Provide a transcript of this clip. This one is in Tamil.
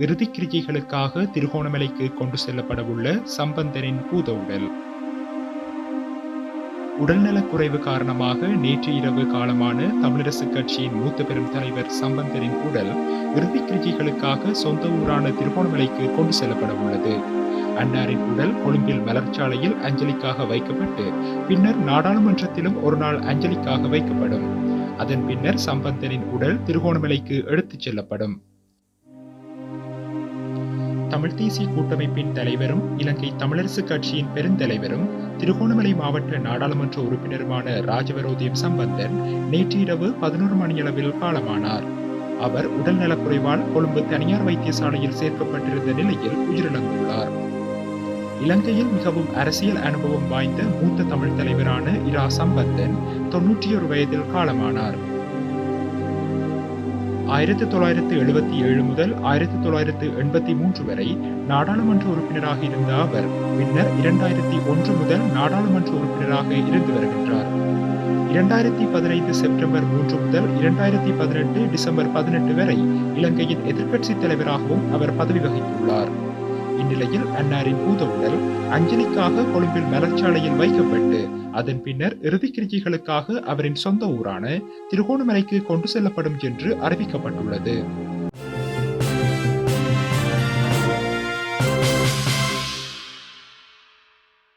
இறுதிக் கிரிகைகளுக்காக திருகோணமலைக்கு கொண்டு செல்லப்படவுள்ள சம்பந்தனின் பூத உடல். உடல்நலக்குறைவு காரணமாக நேற்று இரவு காலமான தமிழரசுக் கட்சியின் மூத்த பெரும் தலைவர் சம்பந்தனின் உடல் இறுதிக் கிரிகைகளுக்காக சொந்த ஊரான திருகோணமலைக்கு கொண்டு செல்லப்பட உள்ளது. அன்னாரின் உடல் கொழும்பில் மலர்ச்சாலையில் அஞ்சலிக்காக வைக்கப்பட்டு பின்னர் நாடாளுமன்றத்திலும் ஒரு நாள் அஞ்சலிக்காக வைக்கப்படும். அதன் பின்னர் சம்பந்தனின் உடல் திருகோணமலைக்கு எடுத்துச் செல்லப்படும். தமிழ் தேசிய கூட்டமைப்பின் தலைவரும் இலங்கை தமிழரசு கட்சியின் பெருந்தலைவரும் திருகோணமலை மாவட்ட நாடாளுமன்ற உறுப்பினருமான ராஜவரோதயம் சம்பந்தன் நேற்று இரவு 11 மணியளவில் காலமானார். அவர் உடல் நலக்குறைவால் கொழும்பு தனியார் வைத்தியசாலையில் சேர்க்கப்பட்டிருந்த நிலையில் உயிரிழந்துள்ளார். இலங்கையில் மிகவும் அரசியல் அனுபவம் வாய்ந்த மூத்த தமிழ் தலைவரான இரா சம்பந்தன் 91 வயதில் காலமானார். 1977 முதல் 1983 வரை நாடாளுமன்ற உறுப்பினராக இருந்த அவர் பின்னர் 2001 முதல் நாடாளுமன்ற உறுப்பினராக இருந்து வருகின்றார். 2015 செப்டம்பர் 3 முதல் 2018 டிசம்பர் 18 வரை இலங்கையின் எதிர்க்கட்சித் தலைவராகவும் அவர் பதவி வகித்துள்ளார். இந்நிலையில் அன்னாரின் பூத உடல் அஞ்சலிக்காக கொழும்பில் மலர்ச்சாலையில் வைக்கப்பட்டு அதன் பின்னர் இறுதிக் கிரிகைகளுக்காக அவரின் சொந்த ஊரான திருகோணமலைக்கு கொண்டு செல்லப்படும் என்று அறிவிக்கப்பட்டுள்ளது.